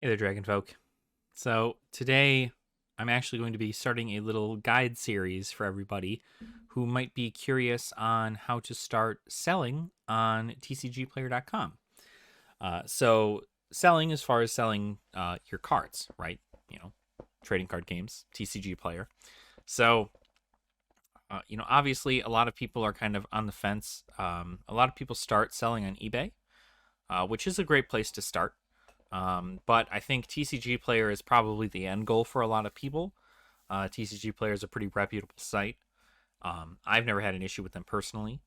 Hey there, Dragon Folk. So today I'm actually going to be starting a little guide series for everybody who might be curious on how to start selling on TCGPlayer.com. So selling as far as selling your cards, right? You know, trading card games, TCG Player. So, obviously a lot of people are kind of on the fence. A lot of people start selling on eBay, which is a great place to start. But I think TCG Player is probably the end goal for a lot of people. TCG Player is a pretty reputable site. I've never had an issue with them personally.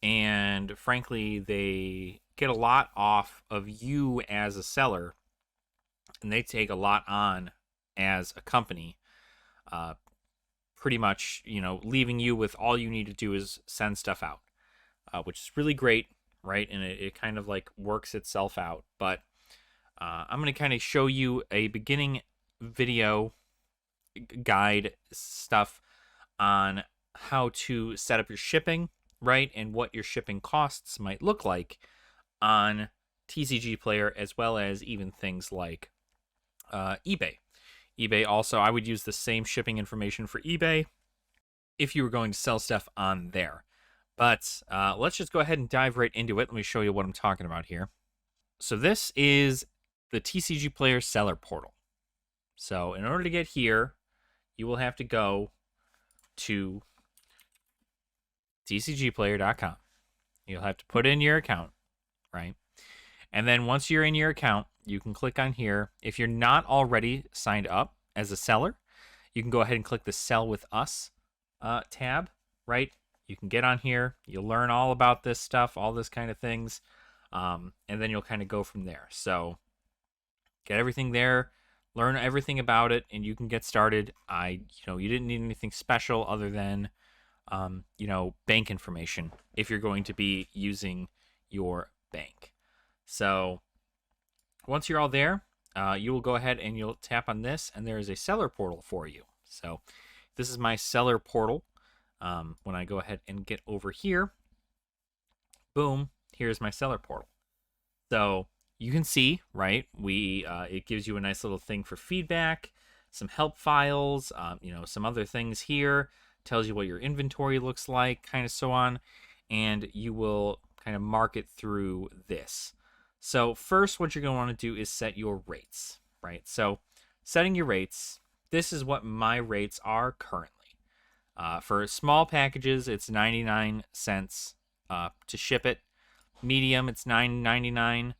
And frankly, they get a lot off of you as a seller, and they take a lot on as a company. Uh, Pretty much, leaving you with all you need to do is send stuff out, which is really great, right? And it kind of like works itself out. But I'm going to kind of show you a beginning video guide stuff on how to set up your shipping, right? And what your shipping costs might look like on TCG Player, as well as even things like eBay. eBay also, I would use the same shipping information for eBay if you were going to sell stuff on there. But let's just go ahead and dive right into it. Let me show you what I'm talking about here. So this is the TCG Player seller portal. So in order to get here, you will have to go to tcgplayer.com. You'll have to put in your account, right? And then once you're in your account, you can click on here. If you're not already signed up as a seller, you can go ahead and click the Sell with Us tab, right? You can get on here. You'll learn all about this stuff, all this kind of things, and then you'll kind of go from there. So get everything there, learn everything about it, and you can get started. You didn't need anything special other than, bank information if you're going to be using your bank. So once you're all there, you will go ahead and you'll tap on this, and there is a seller portal for you. So this is my seller portal. When I go ahead and get over here, boom, here's my seller portal. So you can see, right, it gives you a nice little thing for feedback, some help files, some other things here, tells you what your inventory looks like, kind of so on, and you will kind of mark it through this. So first, what you're going to want to do is set your rates, right? So setting your rates, this is what my rates are currently. For small packages, it's 99 cents to ship it. Medium, it's $9.99.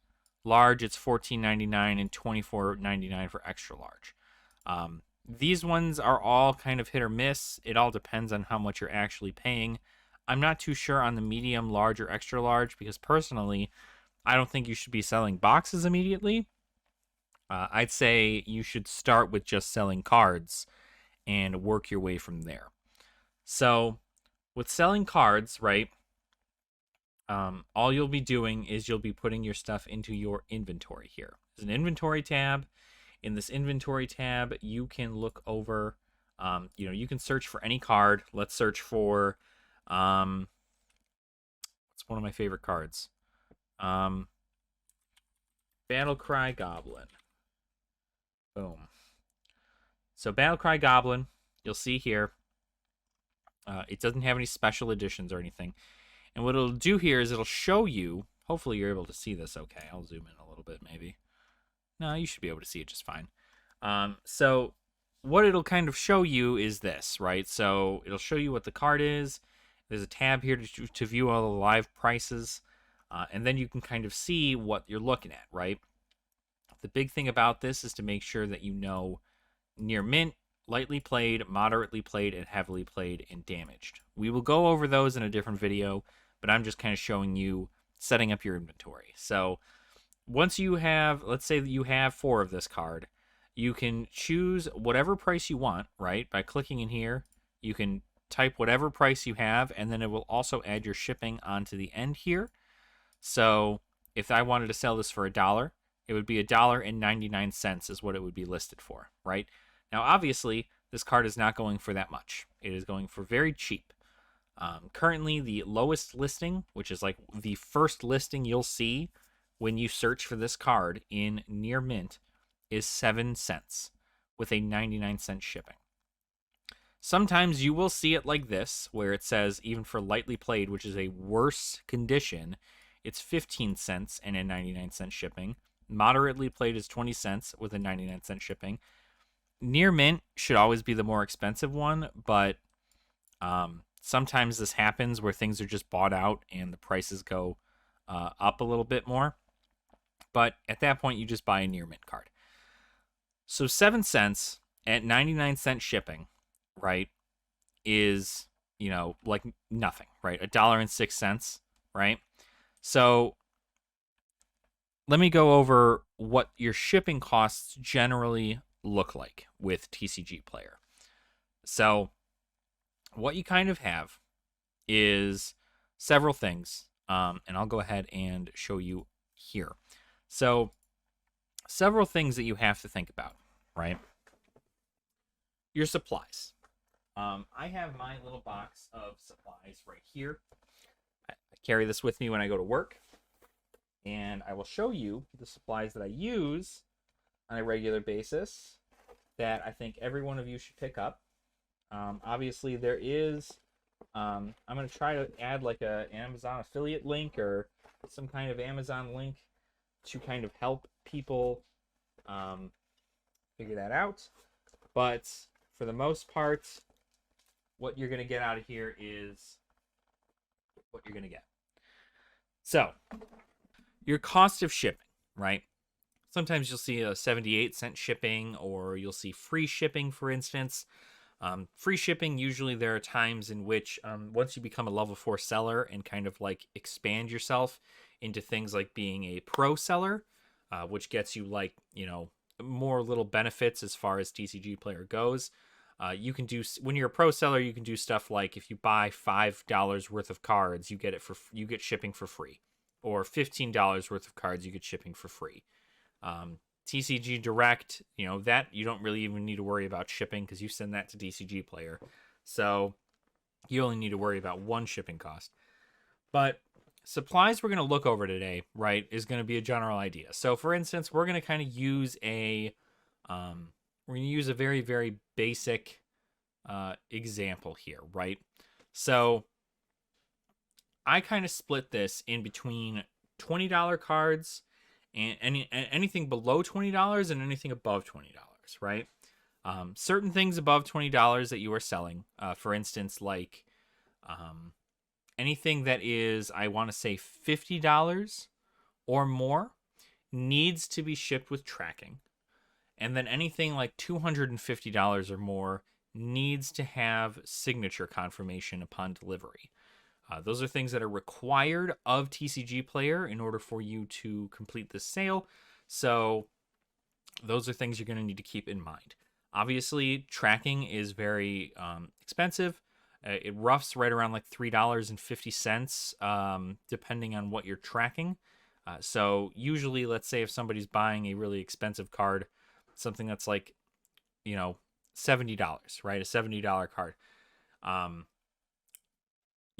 Large, it's $14.99, and $24.99 for extra large. These ones are all kind of hit or miss. It all depends on how much you're actually paying. I'm not too sure on the medium, large, or extra large because personally, I don't think you should be selling boxes immediately. I'd say you should start with just selling cards and work your way from there. So with selling cards, right, all you'll be doing is you'll be putting your stuff into your inventory here. There's an inventory tab. In this inventory tab, you can look over, you can search for any card. Let's search for, what's one of my favorite cards? Battlecry Goblin. Boom. So Battlecry Goblin, you'll see here, it doesn't have any special editions or anything. And what it'll do here is it'll show you, hopefully you're able to see this okay. I'll zoom in a little bit maybe. No, you should be able to see it just fine. So what it'll kind of show you is this, right? So it'll show you what the card is. There's a tab here to view all the live prices. And then you can kind of see what you're looking at, right? The big thing about this is to make sure that you know near mint, lightly played, moderately played, and heavily played and damaged. We will go over those in a different video, but I'm just kind of showing you setting up your inventory. So once you have, let's say that you have 4 of this card, you can choose whatever price you want, right? By clicking in here, you can type whatever price you have, and then it will also add your shipping onto the end here. So if I wanted to sell this for $1, it would be $1.99 is what it would be listed for, right? Now, obviously, this card is not going for that much. It is going for very cheap. Currently, the lowest listing, which is like the first listing you'll see when you search for this card in near mint, is 7 cents with a 99-cent shipping. Sometimes you will see it like this, where it says even for lightly played, which is a worse condition, it's 15 cents and a 99-cent shipping. Moderately played is 20 cents with a 99-cent shipping. Near mint should always be the more expensive one, but sometimes this happens where things are just bought out and the prices go up a little bit more. But at that point, you just buy a near mint card. So 7 cents at 99-cent shipping, right, is, like nothing, right? $1.06, right? So let me go over what your shipping costs generally look like with TCGPlayer. So what you kind of have is several things, and I'll go ahead and show you here. So several things that you have to think about, right? Your supplies. I have my little box of supplies right here. I carry this with me when I go to work, and I will show you the supplies that I use on a regular basis that I think every one of you should pick up. Obviously, there is, I'm going to try to add like an Amazon affiliate link or some kind of Amazon link to kind of help people figure that out. But for the most part, what you're going to get out of here is what you're going to get. So, your cost of shipping, right? Sometimes you'll see a 78-cent shipping, or you'll see free shipping, for instance. Free shipping, usually there are times in which once you become a level 4 seller and kind of like expand yourself into things like being a pro seller, which gets you like, more little benefits as far as TCGPlayer goes. You can do, when you're a pro seller, you can do stuff like if you buy $5 worth of cards, you get shipping for free, or $15 worth of cards, you get shipping for free. TCG Direct, that you don't really even need to worry about shipping because you send that to TCGPlayer. So you only need to worry about one shipping cost. But supplies we're going to look over today, right, is going to be a general idea. So for instance, we're going to kind of use a very, very basic example here, right? So I kind of split this in between $20 cards and anything below $20 and anything above $20, right? Certain things above $20 that you are selling, for instance, like anything that is, I want to say $50 or more, needs to be shipped with tracking. And then anything like $250 or more needs to have signature confirmation upon delivery. Those are things that are required of TCGPlayer in order for you to complete the sale. So those are things you're going to need to keep in mind. Obviously, tracking is very expensive. It roughs right around like $3.50, depending on what you're tracking. So usually, let's say if somebody's buying a really expensive card, something that's like, $70, right? A $70 card.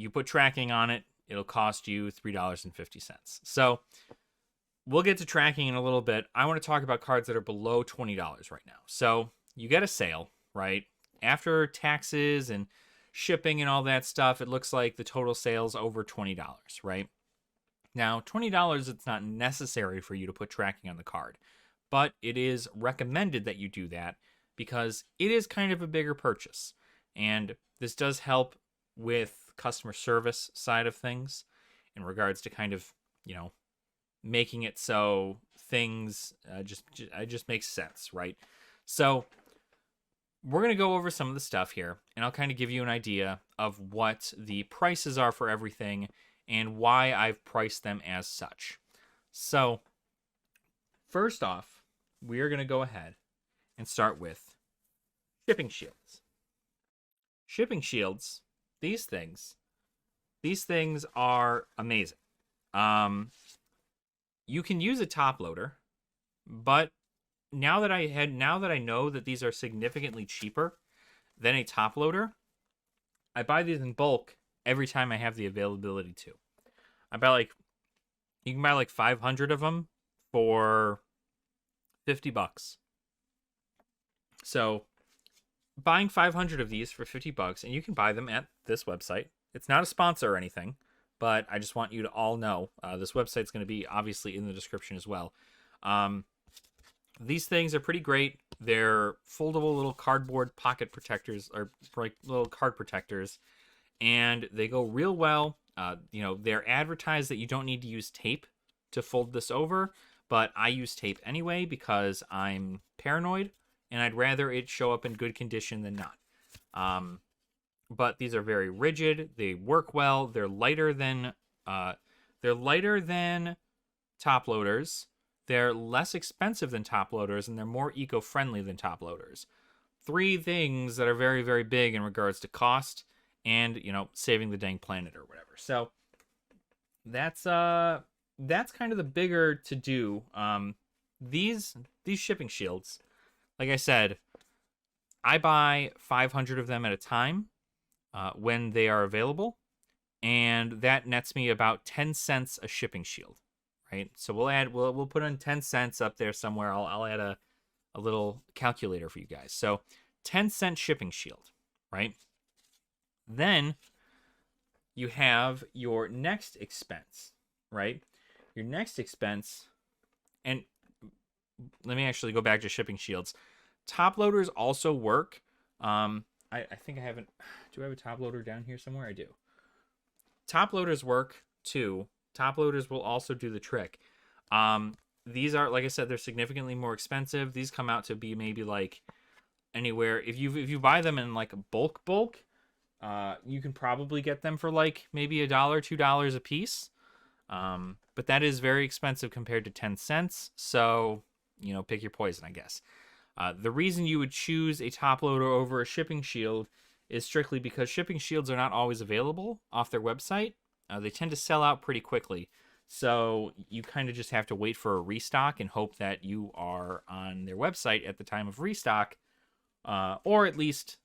You put tracking on it, it'll cost you $3.50. So we'll get to tracking in a little bit. I want to talk about cards that are below $20 right now. So you get a sale, right? After taxes and shipping and all that stuff, it looks like the total sale's over $20, right? Now, $20, it's not necessary for you to put tracking on the card, but it is recommended that you do that because it is kind of a bigger purchase. And this does help with customer service side of things in regards to kind of, making it so things just makes sense, right? So we're going to go over some of the stuff here, and I'll kind of give you an idea of what the prices are for everything and why I've priced them as such. So first off, we are going to go ahead and start with shipping shields. Shipping shields, these things are amazing. You can use a top loader, but now that I know that these are significantly cheaper than a top loader, I buy these in bulk every time I have the availability to. You can buy like 500 of them for $50. So buying 500 of these for $50, and you can buy them at this website. It's not a sponsor or anything, but I just want you to all know this website's going to be obviously in the description as well. These things are pretty great. They're foldable little cardboard pocket protectors, or like little card protectors, and they go real well. They're advertised that you don't need to use tape to fold this over, but I use tape anyway because I'm paranoid and I'd rather it show up in good condition than not. But these are very rigid. They work well. They're lighter than Toploaders. They're less expensive than Toploaders, and they're more eco-friendly than Toploaders. 3 things that are very, very big in regards to cost and, saving the dang planet or whatever. So that's kind of the bigger to do. These shipping shields, like I said, I buy 500 of them at a time when they are available, and that nets me about 10 cents a shipping shield, right? So we'll put in 10 cents up there somewhere. I'll add a little calculator for you guys. So 10-cent shipping shield, right? Then you have your next expense, right? Your next expense, and let me actually go back to shipping shields. Toploaders also work. I think I haven't. Do I have a top loader down here somewhere? I do. Toploaders work too. Toploaders will also do the trick. These are, like I said, they're significantly more expensive. These come out to be maybe like anywhere. If you buy them in like bulk, you can probably get them for like maybe $1, $2 a piece. But that is very expensive compared to 10 cents. So, pick your poison, I guess. The reason you would choose a top loader over a shipping shield is strictly because shipping shields are not always available off their website. They tend to sell out pretty quickly. So you kind of just have to wait for a restock and hope that you are on their website at the time of restock, or at least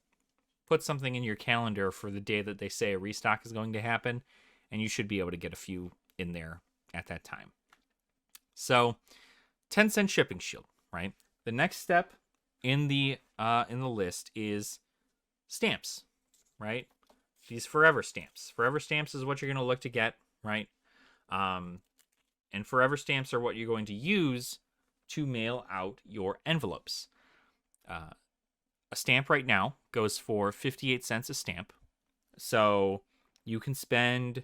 put something in your calendar for the day that they say a restock is going to happen, and you should be able to get a few in there at that time. So 10-cent shipping shield, right? The next step in the list is stamps, right? These forever stamps. Forever stamps is what you're going to look to get, right? And forever stamps are what you're going to use to mail out your envelopes. A stamp right now goes for 58 cents a stamp. So you can spend,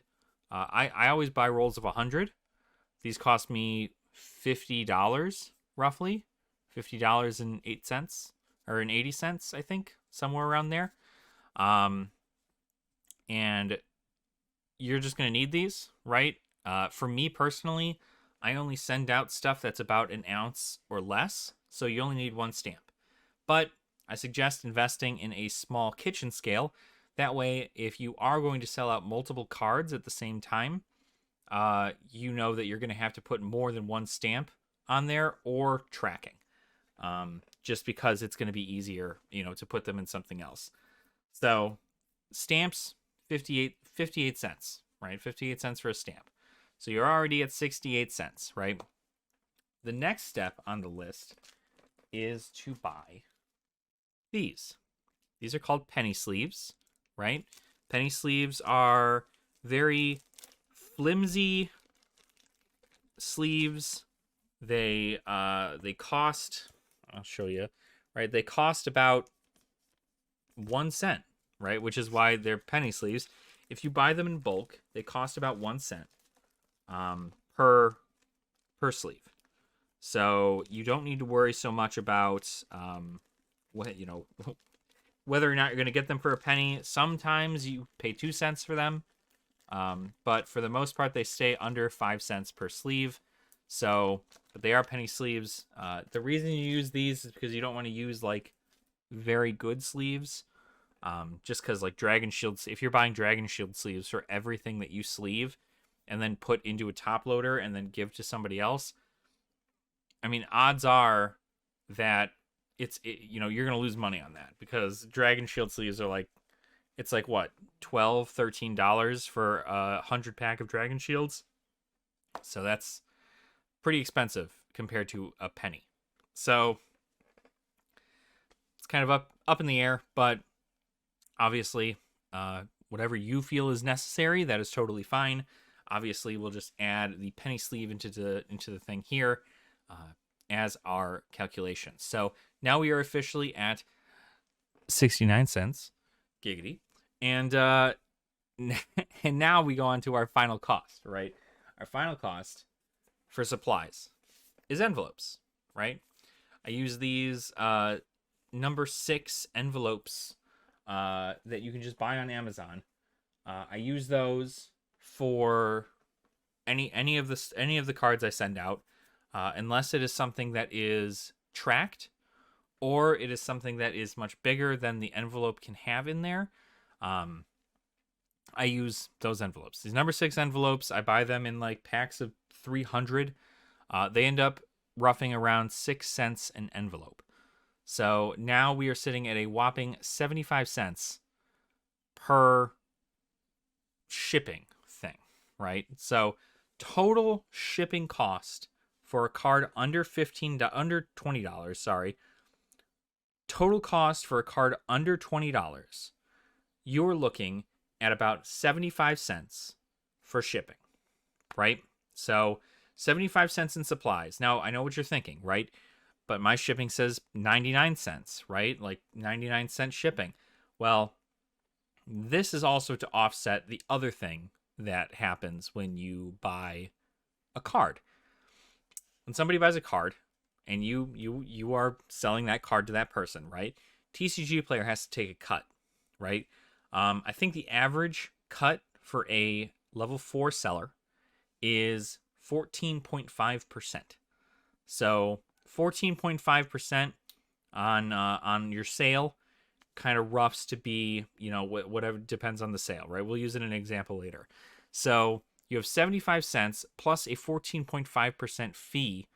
I always buy rolls of 100. These cost me $50 roughly. $50.08 or 80 cents, I think, somewhere around there. And you're just going to need these, right? For me personally, I only send out stuff that's about an ounce or less, so you only need 1 stamp. But I suggest investing in a small kitchen scale. That way, if you are going to sell out multiple cards at the same time, you know that you're going to have to put more than 1 stamp on there or tracking. Just because it's going to be easier, to put them in something else. So stamps, 58 cents, right? 58 cents for a stamp. So you're already at 68 cents, right? The next step on the list is to buy these. These are called penny sleeves, right? Penny sleeves are very flimsy sleeves. They cost, I'll show you, right? They cost about 1 cent, right? Which is why they're penny sleeves. If you buy them in bulk, they cost about 1 cent per sleeve. So you don't need to worry so much about whether or not you're going to get them for a penny. Sometimes you pay 2 cents for them, but for the most part, they stay under 5 cents per sleeve. So, but they are penny sleeves. The reason you use these is because you don't want to use like very good sleeves. Just because like Dragon Shields, if you're buying Dragon Shield sleeves for everything that you sleeve and then put into a top loader and then give to somebody else, I mean, odds are that you're going to lose money on that, because Dragon Shield sleeves are like, it's like what, $12, $13 for a 100 pack of Dragon Shields. So that's pretty expensive compared to a penny. So it's kind of up in the air, but obviously, whatever you feel is necessary, that is totally fine. Obviously, we'll just add the penny sleeve into the thing here as our calculation. So now we are officially at 69 cents, giggity, and and now we go on to our final cost, right? Our final cost for supplies is envelopes, right? I use these number 6 envelopes that you can just buy on Amazon. I use those for any of the cards I send out, unless it is something that is tracked or it is something that is much bigger than the envelope can have in there. I use those envelopes. These number 6 envelopes, I buy them in like packs of 300. They end up roughing around 6 cents an envelope. So now we are sitting at a whopping 75 cents per shipping thing, right? So total shipping cost for a card under $20, sorry. Total cost for a card under $20, you're looking at about 75 cents for shipping, right? So 75 cents in supplies. Now, I know what you're thinking, right? But my shipping says 99 cents, right? Like 99-cent shipping. Well, this is also to offset the other thing that happens when you buy a card. When somebody buys a card and you are selling that card to that person, right? TCGPlayer has to take a cut, right? I think the average cut for a level 4 seller is 14.5%. So 14.5% on your sale kind of roughs to be, whatever, depends on the sale, right? We'll use it in an example later. So you have 75 cents plus a 14.5% fee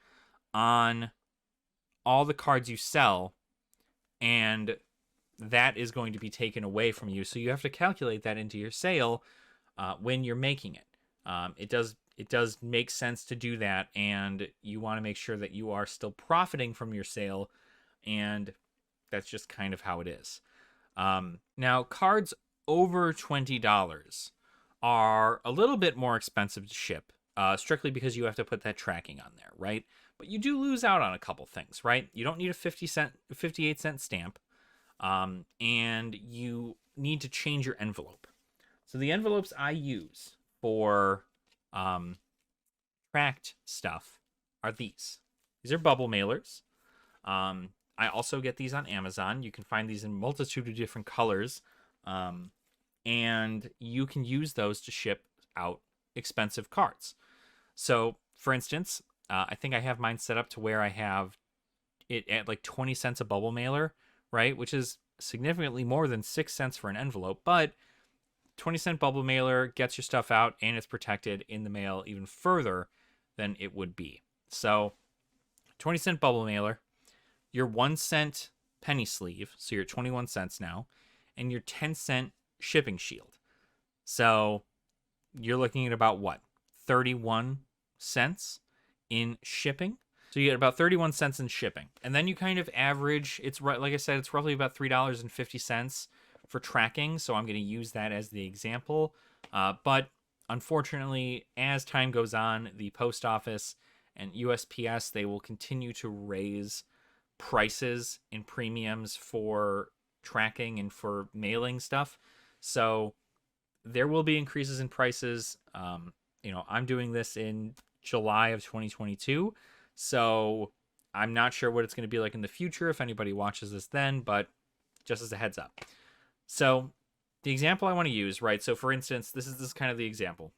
on all the cards you sell, and that is going to be taken away from you. So you have to calculate that into your sale when you're making it. It does make sense to do that, and you want to make sure that you are still profiting from your sale, and that's just kind of how it is. Now, cards over $20 are a little bit more expensive to ship, strictly because you have to put that tracking on there, right? But you do lose out on a couple things, right? You don't need a 58-cent stamp, and you need to change your envelope. So the envelopes I use for tracked stuff are these. These are bubble mailers. I also get these on Amazon. You can find these in a multitude of different colors, and you can use those to ship out expensive cards. So, for instance, I think I have mine set up to where I have it at like 20 cents a bubble mailer, right? Which is significantly more than 6 cents for an envelope, but 20-cent bubble mailer gets your stuff out and it's protected in the mail even further than it would be. So 20-cent bubble mailer, your 1-cent penny sleeve, so you're 21 cents now, and your 10-cent shipping shield. So you're looking at about what? 31 cents in shipping. So you get about 31 cents in shipping. And then you kind of average, it's right, like I said, it's roughly about $3.50 for tracking. So I'm going to use that as the example. But unfortunately, as time goes on, the post office and USPS, they will continue to raise prices and premiums for tracking and for mailing stuff. So there will be increases in prices. I'm doing this in July of 2022. So I'm not sure what it's going to be like in the future if anybody watches this then, but just as a heads up. So the example I want to use, right? So for instance, this is kind of the example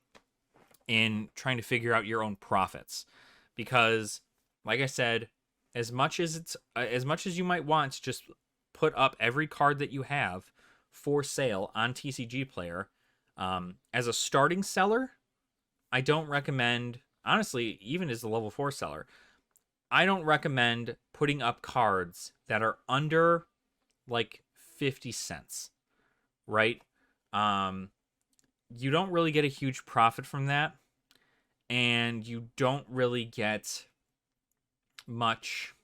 in trying to figure out your own profits, because like I said, as much as you might want to just put up every card that you have for sale on TCGPlayer, as a starting seller, I don't recommend, honestly, even as a level 4 seller, I don't recommend putting up cards that are under like 50 cents, right? You don't really get a huge profit from that, and you don't really get much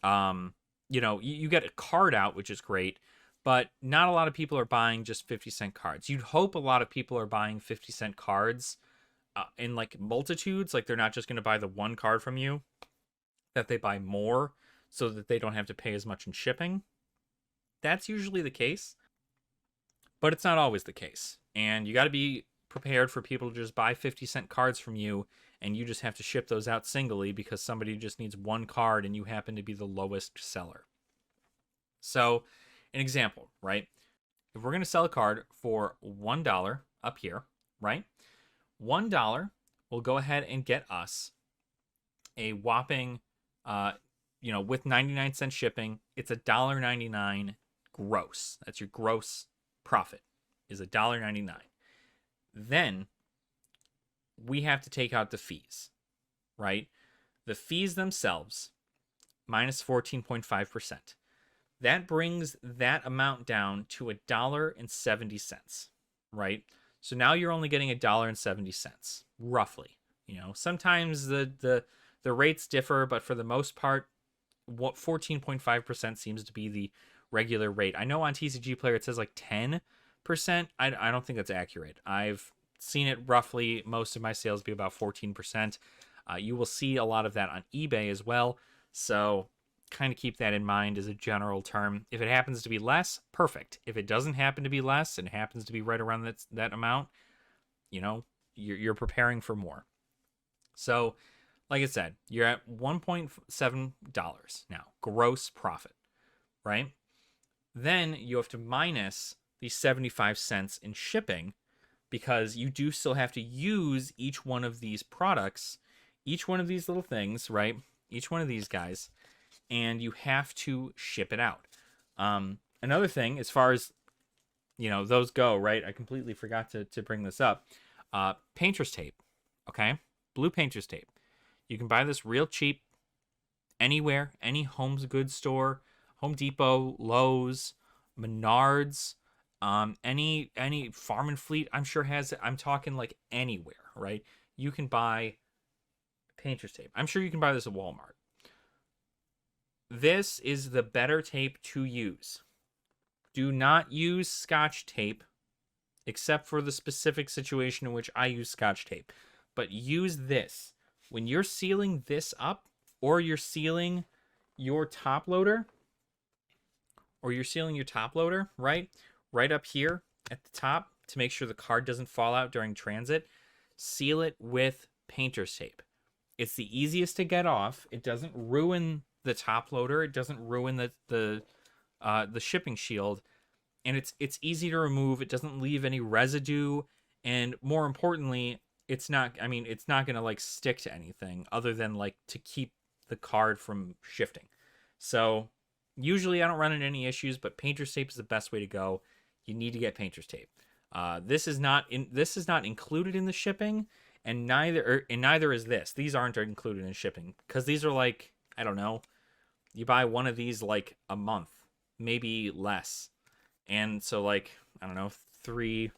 You get a card out, which is great, but not a lot of people are buying just 50-cent cards. You'd hope a lot of people are buying 50-cent cards in like multitudes. Like they're not just going to buy the one card from you, that they buy more so that they don't have to pay as much in shipping. That's usually the case, but it's not always the case. And you got to be prepared for people to just buy 50-cent cards from you, and you just have to ship those out singly because somebody just needs one card and you happen to be the lowest seller. So, an example, right? If we're going to sell a card for $1 up here, right? $1 will go ahead and get us a whopping, with 99-cent shipping, it's $1.99 gross. That's your gross profit, is $1.99. Then we have to take out the fees, right? The fees themselves minus 14.5%. That brings that amount down to $1.70, right? So now you're only getting $1.70, roughly. Sometimes the rates differ, but for the most part, what 14.5% seems to be the regular rate. I know on TCGPlayer it says like 10%. I don't think that's accurate. I've seen it roughly, most of my sales be about 14%. You will see a lot of that on eBay as well. So kind of keep that in mind as a general term. If it happens to be less, perfect. If it doesn't happen to be less and happens to be right around that amount, you're preparing for more. So, like I said, you're at $1.7 now, gross profit, right? Then you have to minus the 75 cents in shipping, because you do still have to use each one of these products, each one of these little things, right? Each one of these guys, and you have to ship it out. Another thing, as far as those go, right? I completely forgot to bring this up. Painter's tape, okay? Blue painter's tape. You can buy this real cheap anywhere, any home goods store, Home Depot, Lowe's, Menards, any Farm and Fleet, I'm sure has it. I'm talking like anywhere, right? You can buy painter's tape. I'm sure you can buy this at Walmart. This is the better tape to use. Do not use Scotch tape, except for the specific situation in which I use Scotch tape. But use this. When you're sealing this up, or you're sealing your top loader, right? Right up here at the top, to make sure the card doesn't fall out during transit, seal it with painter's tape. It's the easiest to get off. It doesn't ruin the top loader. It doesn't ruin the shipping shield, and it's easy to remove. It doesn't leave any residue, and more importantly, it's not going to like stick to anything other than like to keep the card from shifting. So usually I don't run into any issues, but painter's tape is the best way to go. You need to get painter's tape. This is not included in the shipping, and neither is this. These aren't included in shipping because these are like, I don't know, you buy one of these like a month, maybe less. And so like, I don't know, 3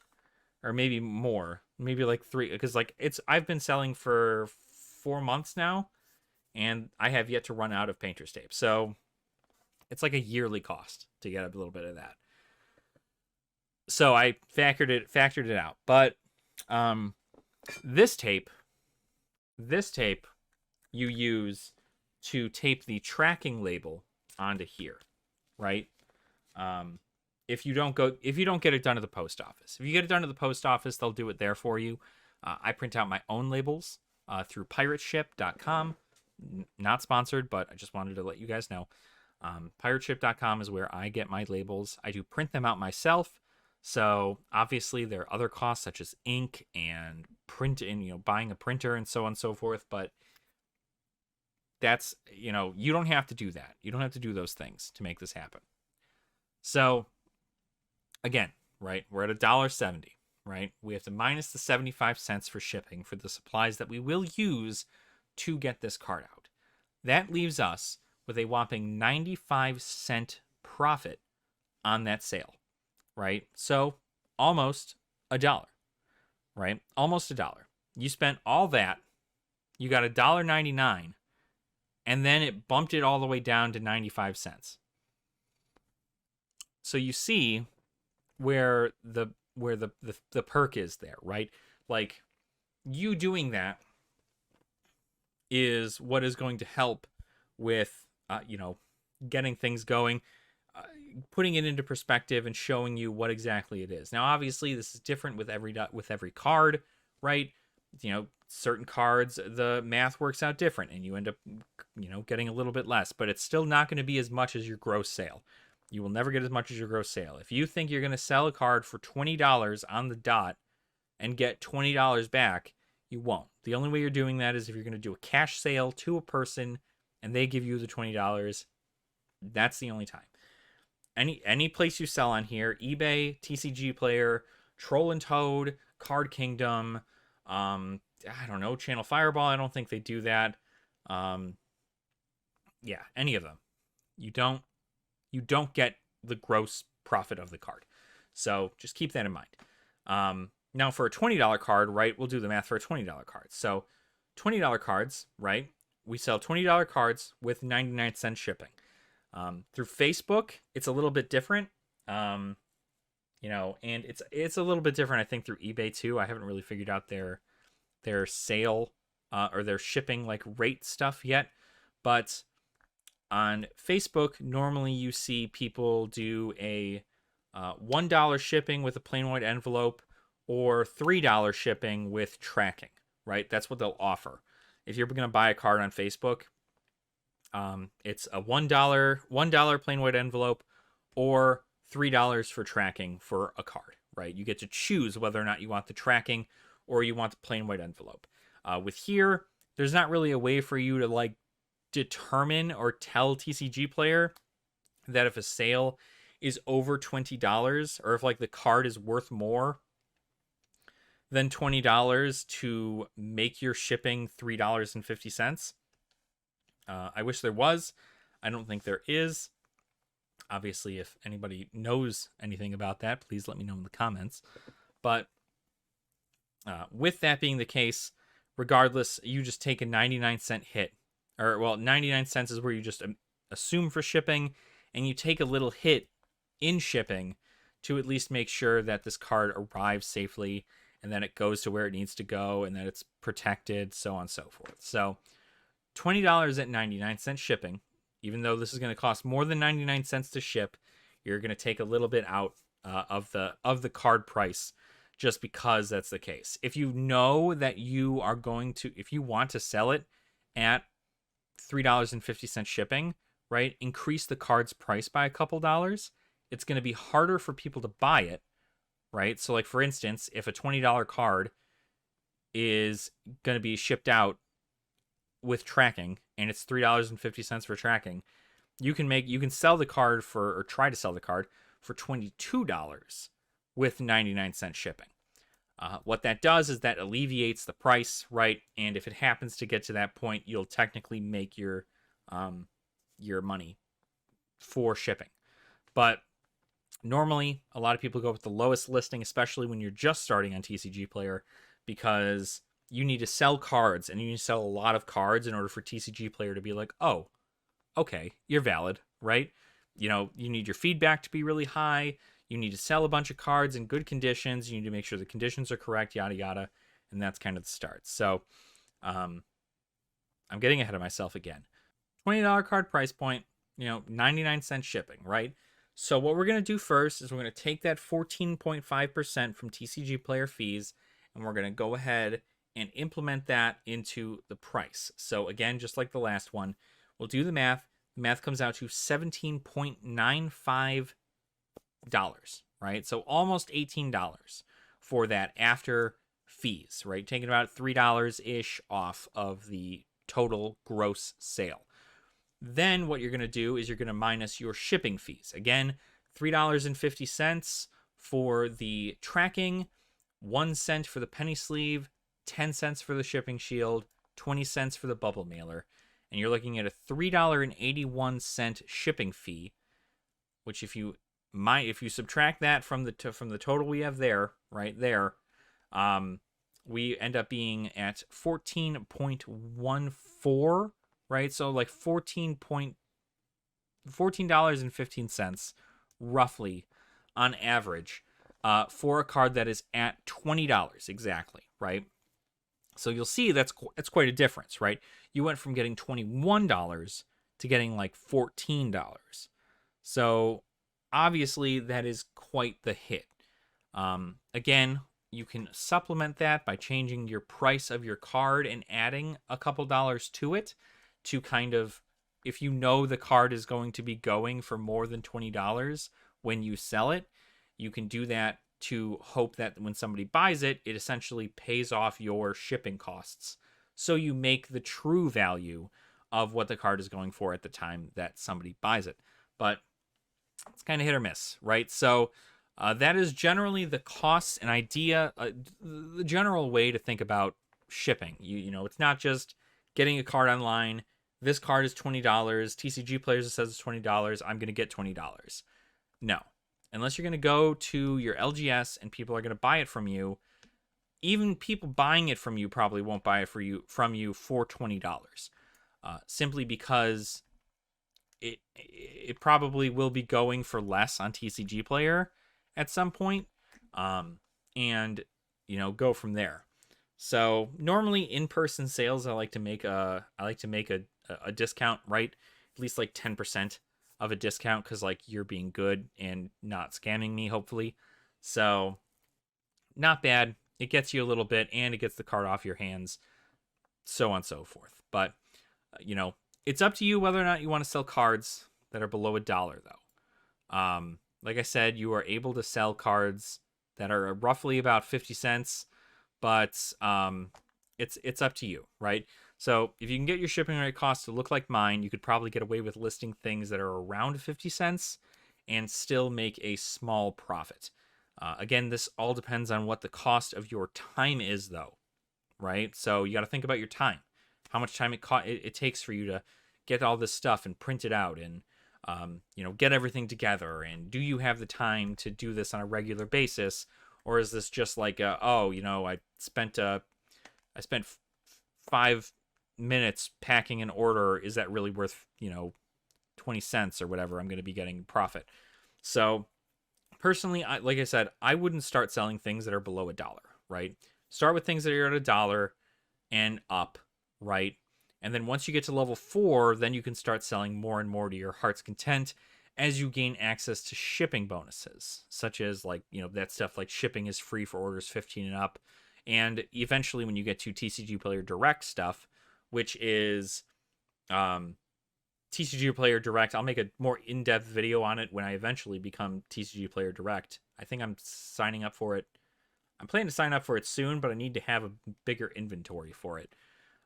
or maybe more, maybe like 3, because like I've been selling for 4 months now, and I have yet to run out of painter's tape. So it's like a yearly cost to get a little bit of that. So I factored it out. But this tape you use to tape the tracking label onto here, right? If you don't get it done at the post office. If you get it done at the post office, they'll do it there for you. I print out my own labels through pirateship.com. Not sponsored, but I just wanted to let you guys know. Pirateship.com is where I get my labels. I do print them out myself. So obviously there are other costs such as ink and print and buying a printer and so on and so forth, but that's you don't have to do that. You don't have to do those things to make this happen. So again, right, we're at $1.70, right? We have to minus the 75 cents for shipping for the supplies that we will use to get this card out. That leaves us with a whopping 95-cent profit on that sale, right? So almost $1, right? Almost $1. You spent all that. You got $1.99 and then it bumped it all the way down to 95 cents. So you see where the perk is there, right? Like, you doing that is what is going to help with getting things going, putting it into perspective and showing you what exactly it is. Now, obviously, this is different with every card, right? Certain cards, the math works out different, and you end up, getting a little bit less, but it's still not going to be as much as your gross sale. You will never get as much as your gross sale. If you think you're going to sell a card for $20 on the dot and get $20 back, you won't. The only way you're doing that is if you're going to do a cash sale to a person and they give you the $20. That's the only time. Any place you sell on here, eBay, TCGPlayer, Troll and Toad, Card Kingdom, I don't know, Channel Fireball, I don't think they do that. Yeah, any of them. You don't get the gross profit of the card. So just keep that in mind. Now for a $20 card, right, we'll do the math for a $20 card. So $20 cards, right, we sell $20 cards with 99-cent shipping. Through Facebook, it's a little bit different. And it's a little bit different, I think, through eBay too. I haven't really figured out their sale or their shipping like rate stuff yet. But on Facebook, normally you see people do a $1 shipping with a plain white envelope or $3 shipping with tracking, right? That's what they'll offer. If you're going to buy a card on Facebook, it's a $1 plain white envelope or $3 for tracking for a card, right? You get to choose whether or not you want the tracking or you want the plain white envelope. With here, there's not really a way for you to like determine or tell TCGPlayer that if a sale is over $20 or if like the card is worth more than $20 to make your shipping $3.50. I wish there was. I don't think there is. Obviously, if anybody knows anything about that, please let me know in the comments. But with that being the case, regardless, you just take a 99-cent hit. 99 cents is where you just assume for shipping, and you take a little hit in shipping to at least make sure that this card arrives safely and that it goes to where it needs to go and that it's protected, so on and so forth. So $20 at 99-cent shipping, even though this is going to cost more than 99 cents to ship, you're going to take a little bit out of the card price just because that's the case. If you know that you are going to, if you want to sell it at $3.50 shipping, right, increase the card's price by a couple dollars, it's going to be harder for people to buy it, right? So like, for instance, if a $20 card is going to be shipped out with tracking and it's $3.50 for tracking, you can sell the card for, or try to sell the card for $22 with 99-cent shipping. What that does is that alleviates the price, right? And if it happens to get to that point, you'll technically make your money for shipping. But normally, a lot of people go with the lowest listing, especially when you're just starting on TCGPlayer, because you need to sell cards, and you need to sell a lot of cards in order for TCGPlayer to be like, oh, okay, you're valid, right? You need your feedback to be really high. You need to sell a bunch of cards in good conditions. You need to make sure the conditions are correct, yada, yada. And that's kind of the start. So I'm getting ahead of myself again. $20 card price point, 99-cent shipping, right? So what we're going to do first is we're going to take that 14.5% from TCGPlayer fees, and we're going to go ahead and implement that into the price. So again, just like the last one, we'll do the math. The math comes out to $17.95, right? So almost $18 for that after fees, right? Taking about $3-ish off of the total gross sale. Then what you're going to do is you're going to minus your shipping fees. Again, $3.50 for the tracking, 1 cent for the penny sleeve, 10 cents for the shipping shield, 20 cents for the bubble mailer. And you're looking at a $3.81 shipping fee, which if you subtract that from the total we have there, right there, we end up being at 14.14 right? So like $14.15 roughly on average for a card that is at $20 exactly, right? So you'll see that's quite a difference, right? You went from getting $21 to getting like $14. So obviously that is quite the hit. Again, you can supplement that by changing your price of your card and adding a couple dollars to it to kind of, if you know the card is going to be going for more than $20 when you sell it, you can do that to hope that when somebody buys it, it essentially pays off your shipping costs. So you make the true value of what the card is going for at the time that somebody buys it. But it's kind of hit or miss, right? So that is generally the costs and idea, the general way to think about shipping. You know, it's not just getting a card online. This card is $20. TCGPlayer says it's $20. I'm going to get $20. No. Unless you're going to go to your LGS and people are going to buy it from you, even people buying it from you probably won't buy it from you for $20. Simply because it probably will be going for less on TCGPlayer at some point, and go from there. So normally in-person sales, I like to make a discount, right? At least like 10% of a discount, because like you're being good and not scamming me, hopefully. So not bad. It gets you a little bit, and it gets the card off your hands, so on and so forth. But it's up to you whether or not you want to sell cards that are below $1, though. Like I said, you are able to sell cards that are roughly about 50 cents, but it's up to you, right? So if you can get your shipping rate costs to look like mine, you could probably get away with listing things that are around 50 cents and still make a small profit. Again, this all depends on what the cost of your time is, though, right? So you got to think about your time, how much time it takes for you to get all this stuff and print it out and get everything together. And do you have the time to do this on a regular basis, or is this just like I spent 5 minutes packing an order? Is that really worth 20 cents or whatever I'm going to be getting profit? So personally, like I said, I wouldn't start selling things that are below $1, right? Start with things that are at $1 and up, right? And then once you get to level 4, then you can start selling more and more to your heart's content as you gain access to shipping bonuses, such as that stuff like shipping is free for orders 15 and up. And eventually when you get to TCGPlayer Direct stuff, which is TCGPlayer Direct, I'll make a more in-depth video on it when I eventually become TCGPlayer Direct. I think I'm signing up for it. I'm planning to sign up for it soon, but I need to have a bigger inventory for it.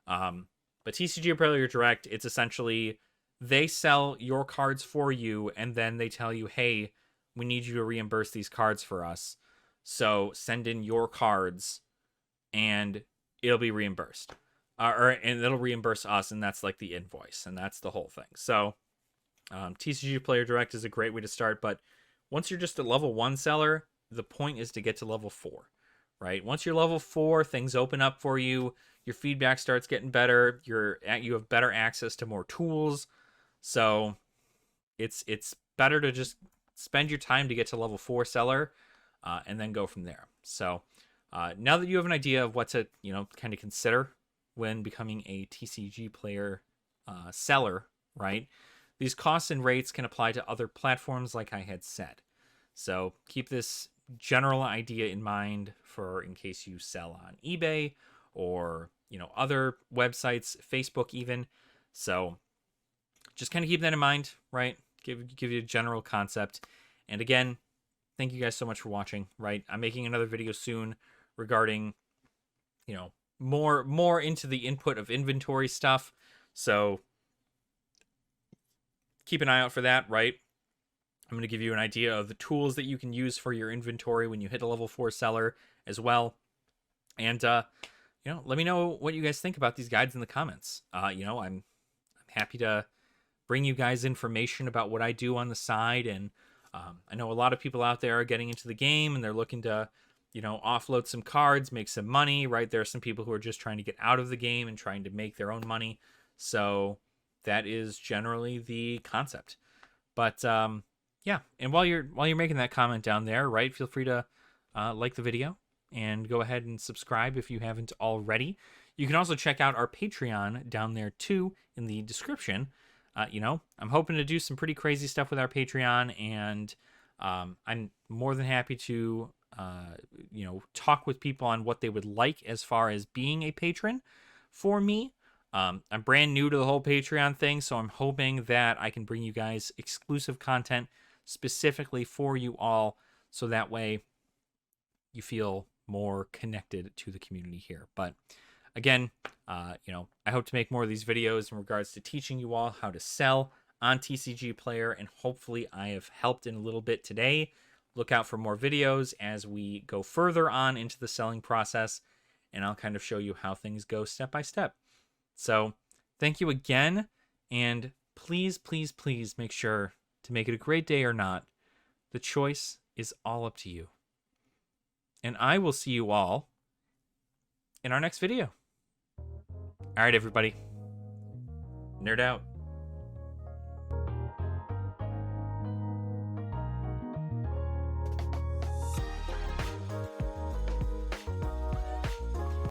But TCGPlayer Direct, it's essentially they sell your cards for you, and then they tell you, hey, we need you to reimburse these cards for us. So send in your cards, and it'll be reimbursed. And it'll reimburse us, and that's like the invoice, and that's the whole thing. So TCGPlayer Direct is a great way to start, but once you're just a level 1 seller, the point is to get to level 4, right? Once you're level 4, things open up for you. Your feedback starts getting better. You have better access to more tools. So it's better to just spend your time to get to level 4 seller, and then go from there. So now that you have an idea of what to kind of consider when becoming a TCGPlayer seller, right? These costs and rates can apply to other platforms, like I had said. So keep this general idea in mind for in case you sell on eBay or other websites, Facebook even. So just kind of keep that in mind, right? Give you a general concept. And again, thank you guys so much for watching, right? I'm making another video soon regarding more into the input of inventory stuff. So keep an eye out for that, right? I'm going to give you an idea of the tools that you can use for your inventory when you hit a level 4 seller as well. And let me know what you guys think about these guides in the comments. I'm happy to bring you guys information about what I do on the side. And I know a lot of people out there are getting into the game and they're looking to, offload some cards, make some money, right? There are some people who are just trying to get out of the game and trying to make their own money. So, that is generally the concept. But yeah, and while you're making that comment down there, right, feel free to like the video and go ahead and subscribe if you haven't already. You can also check out our Patreon down there too in the description. I'm hoping to do some pretty crazy stuff with our Patreon, and I'm more than happy to talk with people on what they would like as far as being a patron for me. I'm brand new to the whole Patreon thing, so I'm hoping that I can bring you guys exclusive content specifically for you all, so that way you feel more connected to the community here. But again, I hope to make more of these videos in regards to teaching you all how to sell on TCGPlayer, and hopefully I have helped in a little bit today. Look out for more videos as we go further on into the selling process, and I'll kind of show you how things go step by step. So thank you again, and please, please, please make sure to make it a great day or not. The choice is all up to you. And I will see you all in our next video. All right, everybody. Nerd out.